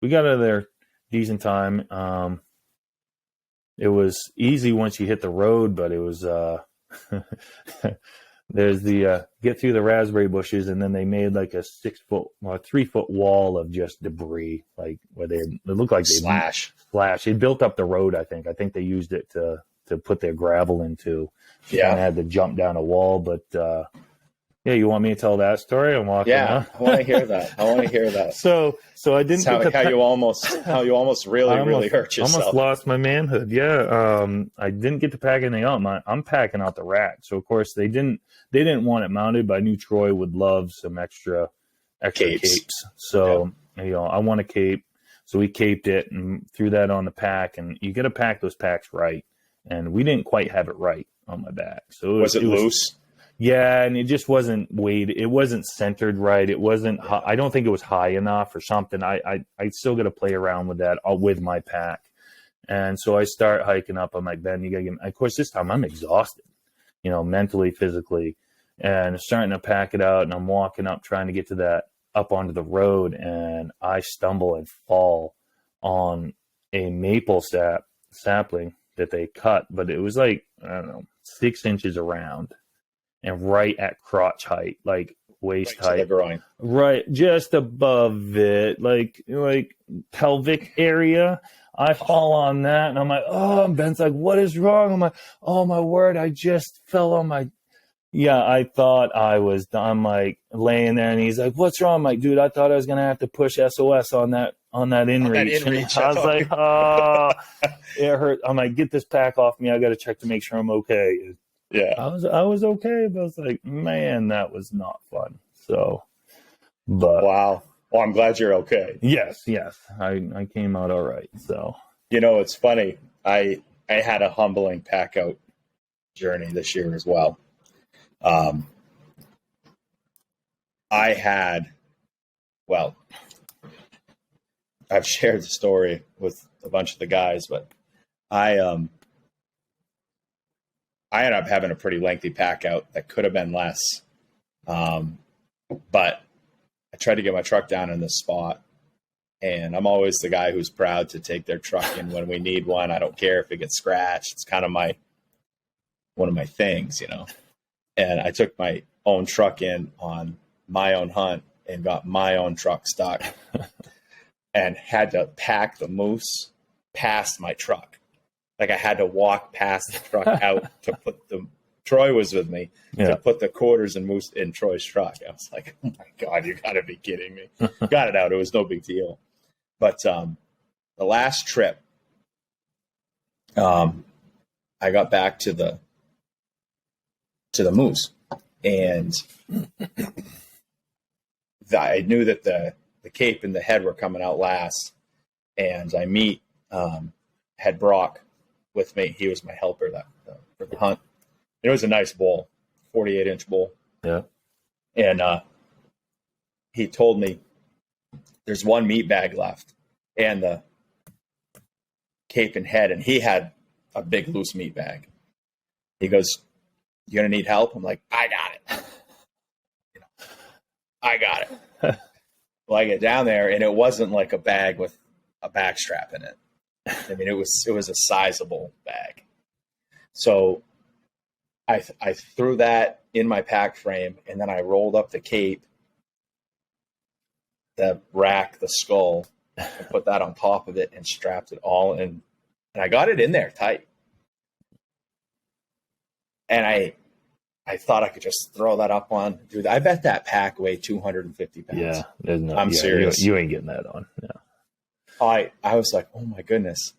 We got out of there decent time. It was easy once you hit the road, but it was there's the get through the raspberry bushes, and then they made like a 3-foot wall of just debris, like where it looked like they slash. They built up the road. I think they used it to put their gravel into. Yeah, and had to jump down a wall. But you want me to tell that story? I'm walking. Yeah, I want to hear that. So I didn't. How you almost really hurt yourself. Almost lost my manhood. Yeah. I didn't get to pack anything out. I'm packing out the rack. So of course they didn't want it mounted, but I knew Troy would love some extra capes. So I want a cape. So we caped it and threw that on the pack. And you got to pack those packs right. And we didn't quite have it right on my back. So was it loose? Yeah, and it just wasn't weighed. It wasn't centered right. It wasn't. I don't think it was high enough or something. I still got to play around with that with my pack. And so I start hiking up. I'm like, Ben, you got to get. Of course, this time I'm exhausted, mentally, physically, and starting to pack it out. And I'm walking up, trying to get to that up onto the road, and I stumble and fall on a maple sapling that they cut, but it was like, I don't know, 6 inches around and right at crotch height, like waist height. To the groin. Right, just above it, like pelvic area. I fall on that and I'm like, oh, and Ben's like, what is wrong? I'm like, oh my word, I just fell on my. Yeah, I thought I was. I'm like laying there and he's like, what's wrong? I'm like, dude, I thought I was going to have to push SOS on that inReach. And I was like, oh, it hurt. I'm like, get this pack off me. I got to check to make sure I'm okay. Yeah. I was okay, but I was like, man, that was not fun. So, but. Wow. Well, I'm glad you're okay. Yes. I came out all right. So. It's funny. I had a humbling pack out journey this year as well. I've shared the story with a bunch of the guys, but I ended up having a pretty lengthy pack out that could have been less. But I tried to get my truck down in this spot, and I'm always the guy who's proud to take their truck in when we need one. I don't care if it gets scratched. It's kind of one of my things, And I took my own truck in on my own hunt and got my own truck stuck and had to pack the moose past my truck. Like I had to walk past the truck out to put Troy was with me to put the quarters and moose in Troy's truck. I was like, oh my God, you gotta be kidding me. Got it out. It was no big deal. But the last trip, I got back to the moose, and I knew that the cape and the head were coming out last. And I had Brock with me. He was my helper for the hunt. It was a nice bull, 48-inch bull. Yeah. And he told me there's one meat bag left and the cape and head, and he had a big loose meat bag. He goes, "You gonna need help?" I'm like, "I got it." I got it. Well, I get down there, and it wasn't like a bag with a back strap in it. I mean, it was a sizable bag. So I threw that in my pack frame, and then I rolled up the cape, the rack, the skull, and put that on top of it and strapped it all in. And I got it in there tight. And I thought I could just throw that up on. Dude, I bet that pack weighed 250 pounds. Yeah, I'm serious. You ain't getting that on. Yeah. I was like, oh my goodness.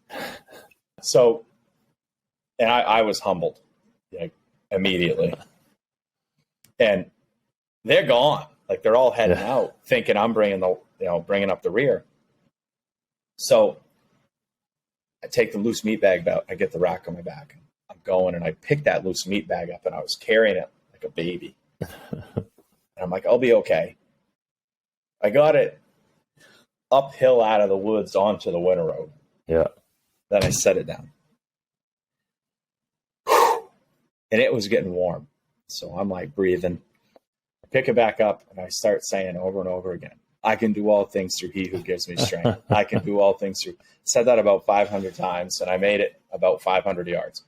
So, and I was humbled, like, immediately. And they're gone. Like, they're all heading out, thinking I'm bringing up the rear. So I take the loose meat bag out. I get the rack on my back. I'm going, and I picked that loose meat bag up, and I was carrying it like a baby. And I'm like, I'll be okay. I got it uphill out of the woods onto the winter road. Yeah. Then I set it down. And it was getting warm. So I'm like breathing. I pick it back up, and I start saying over and over again, I can do all things through he who gives me strength. I can do all things through. Said that about 500 times, and I made it about 500 yards.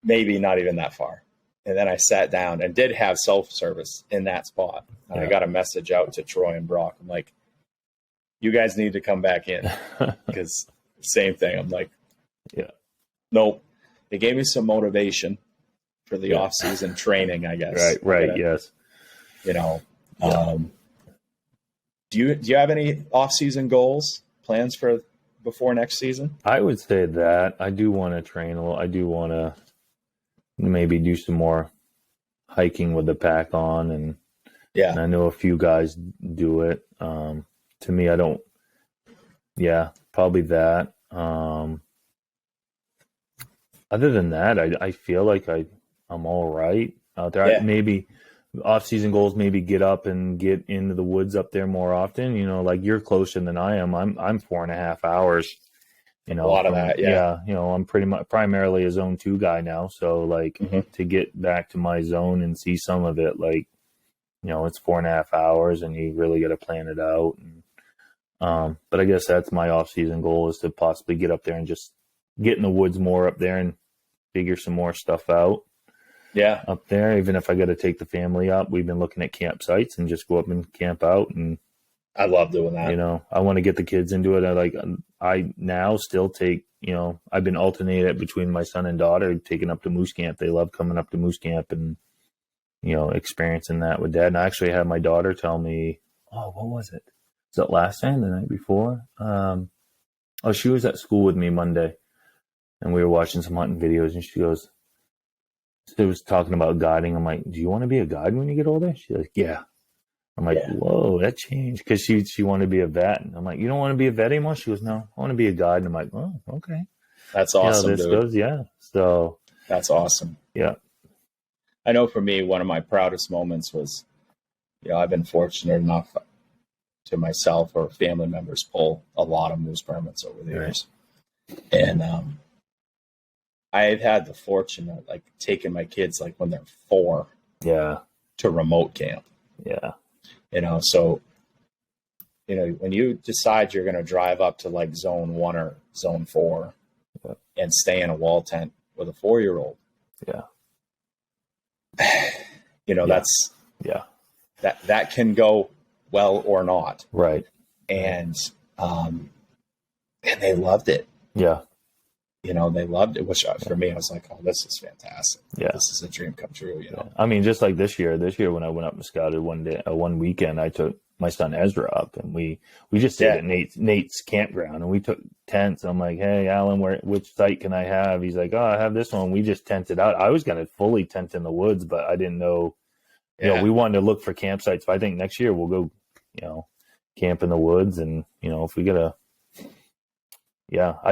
Maybe not even that far. And then I sat down and did have self-service in that spot. And I got a message out to Troy and Brock. I'm like, you guys need to come back in, because same thing. I'm like, nope. They gave me some motivation for the off-season training, I guess. Right. Yes. You know, do you have any off-season goals, plans for before next season? I would say that I do want to train a little. I do want to maybe do some more hiking with the pack on, and I know a few guys do it. To me, I don't. Yeah, probably that. Other than that, I feel like I'm all right out there. Maybe off-season goals, maybe get up and get into the woods up there more often. You know, like you're closer than I am. I'm 4.5 hours. You know, a lot of that. Yeah. You know, I'm pretty much primarily a zone 2 guy now. So like to get back to my zone and see some of it, like, you know, it's 4.5 hours, and you really got to plan it out. And, but I guess that's my off-season goal, is to possibly get up there and just get in the woods more up there and figure some more stuff out. Yeah. Up there, even if I got to take the family up, we've been looking at campsites and just go up and camp out. And I love doing that. You know, I want to get the kids into it. I now still take, you know, I've been alternating between my son and daughter taking up to moose camp. They love coming up to moose camp and, you know, experiencing that with dad. And I actually had my daughter tell me, what was it? Was it last night, the night before? She was at school with me Monday, and we were watching some hunting videos, and she was talking about guiding. I'm like, do you want to be a guide when you get older? She's like, yeah. I'm like, whoa, that changed, because she wanted to be a vet. And I'm like, you don't want to be a vet anymore? She goes, no, I want to be a guide. And I'm like, oh, okay. That's awesome, dude. So that's awesome. Yeah. I know for me, one of my proudest moments was, you know, I've been fortunate enough to myself or family members pull a lot of moose permits over the years. And I've had the fortune of like taking my kids like when they're 4 to remote camp. Yeah. You know, so, you know, when you decide you're going to drive up to like zone 1 or zone 4 and stay in a wall tent with a 4-year-old. Yeah. You know, that can go well or not. Right. And they loved it. Yeah. You know, they loved it, which for me, I was like, oh, this is fantastic. Yeah. This is a dream come true, you know? I mean, just like this year when I went up and scouted one weekend, I took, my son Ezra up, and we just stayed at Nate's campground, and we took tents. I'm like, hey, Alan, which site can I have? He's like, oh, I have this one. We just tented out. I was going to fully tent in the woods, but I didn't know, we wanted to look for campsites. So I think next year we'll go, camp in the woods, and, if we get I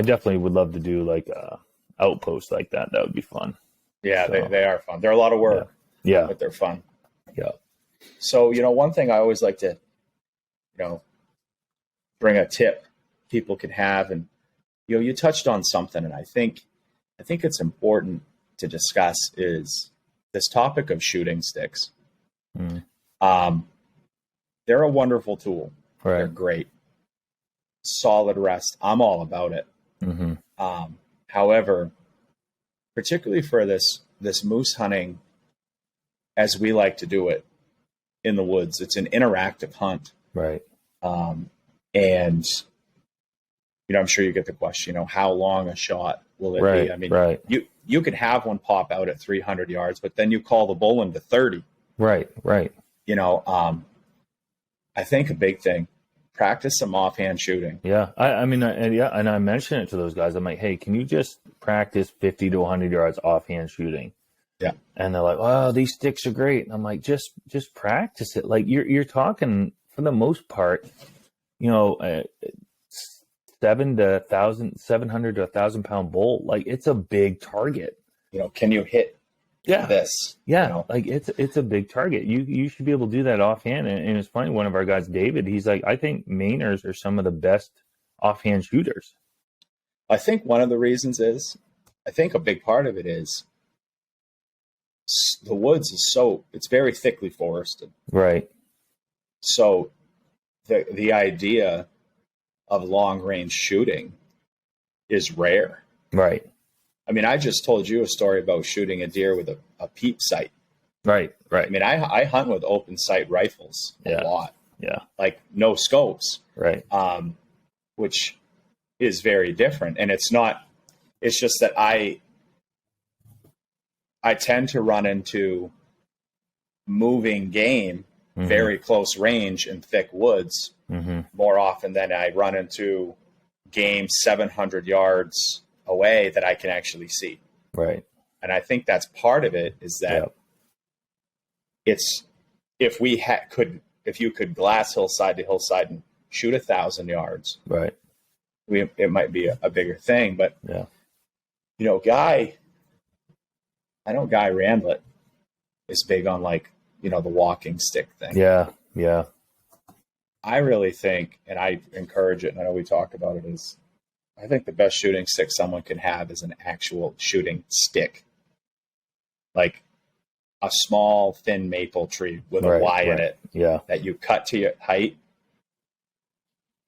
definitely would love to do like a outpost like that. That would be fun. Yeah, so, they are fun. They're a lot of work. Yeah. But they're fun. Yeah. So, one thing I always like to, bring a tip people can have. And, you touched on something, and I think it's important to discuss is this topic of shooting sticks. Mm. They're a wonderful tool. Right. They're great. Solid rest. I'm all about it. Mm-hmm. However, particularly for this moose hunting, as we like to do it in the woods, it's an interactive hunt. Right. And, I'm sure you get the question, how long a shot will it be? I mean, you could have one pop out at 300 yards, but then you call the bull into 30. Right. I think a big thing, practice some offhand shooting. Yeah. And I mentioned it to those guys. I'm like, hey, can you just practice 50 to 100 yards offhand shooting? Yeah. And they're like, oh, these sticks are great. And I'm like, just practice it. Like you're talking for the most part, 700 to 1,000 pound bull. Like it's a big target. Can you hit this? Yeah. Like it's a big target. You should be able to do that offhand. And it's funny. One of our guys, David, he's like, I think Mainers are some of the best offhand shooters. I think one of the reasons is, I think a big part of it is, the woods is it's very thickly forested. Right. So the idea of long range shooting is rare. Right. I mean, I just told you a story about shooting a deer with a peep sight. Right. I mean, I hunt with open sight rifles a lot. Yeah. Like no scopes. Right. Which is very different. And it's just that I tend to run into moving game, very close range in thick woods, more often than I run into game 700 yards away that I can actually see. Right. And I think that's part of it, is that it's, if you could glass hillside to hillside and shoot 1,000 yards, right, it might be a bigger thing. But I know Guy Randlett is big on the walking stick thing. Yeah. I really think, and I encourage it, and I know we talk about it, is I think the best shooting stick someone can have is an actual shooting stick. Like a small, thin maple tree with a Y in it that you cut to your height.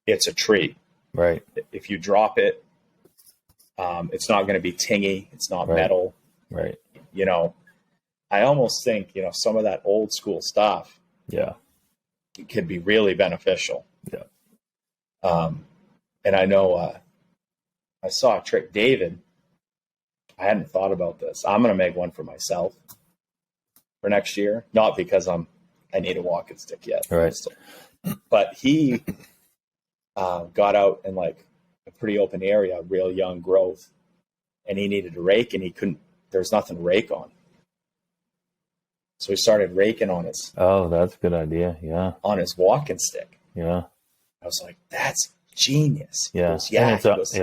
It's a tree. Right. If you drop it, it's not going to be tingy. It's not metal. Right. I almost think, some of that old school stuff could be really beneficial. Yeah. And I know I saw a trick, David. I hadn't thought about this. I'm going to make one for myself for next year. Not because I need a walking stick yet. Right. But he got out in a pretty open area, real young growth, and he needed a rake, and there's nothing to rake on. So he started raking on his. Oh, that's a good idea. Yeah. On his walking stick. Yeah. I was like, that's genius. Yeah. He goes,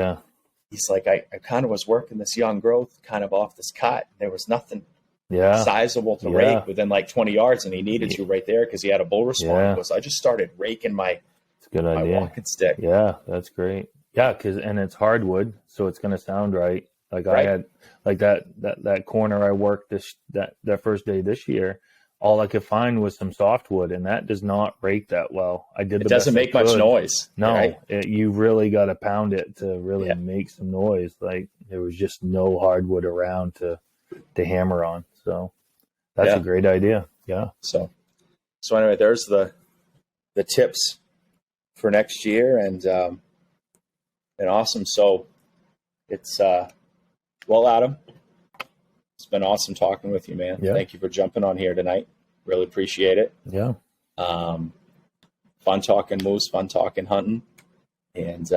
He's like, I kind of was working this young growth kind of off this cut. There was nothing sizable to rake within 20 yards, and he needed to right there because he had a bull respawn. He goes, I just started raking my walking stick. Yeah, that's great. Yeah, and it's hardwood, so it's going to sound right. I had that corner I worked that first day this year. All I could find was some softwood, and that does not rake that well. It doesn't make much noise. No, right? You really got to pound it to really make some noise. There was just no hardwood around to hammer on. So that's a great idea. Yeah. So anyway, there's the tips for next year, and awesome. So it's Adam, it's been awesome talking with you, man. Yeah. Thank you for jumping on here tonight. Really appreciate it. Yeah. fun talking moose, fun talking hunting. And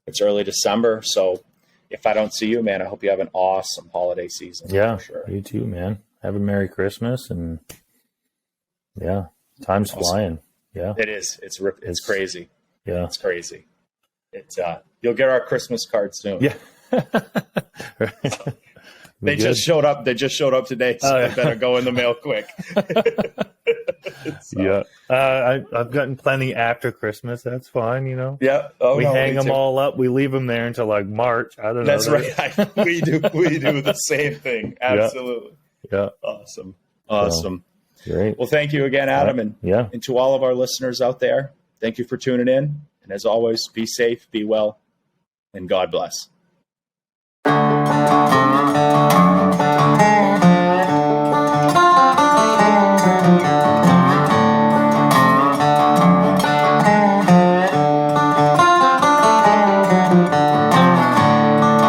it's early December, so if I don't see you, man, I hope you have an awesome holiday season. Yeah, for sure. You too, man. Have a Merry Christmas, and yeah, time's flying. Yeah, it is. It's crazy. Yeah, it's crazy. It's you'll get our Christmas card soon. Yeah. So, they just showed up. They just showed up today, so they better go in the mail quick. Yeah, I've gotten plenty after Christmas. That's fine, you know. Yeah, we hang them all up. We leave them there until like March. I don't know. That's right. We do the same thing. Absolutely. Yeah. Awesome. So, great. Well, thank you again, Adam, and to all of our listeners out there. Thank you for tuning in, and as always, be safe, be well, and God bless.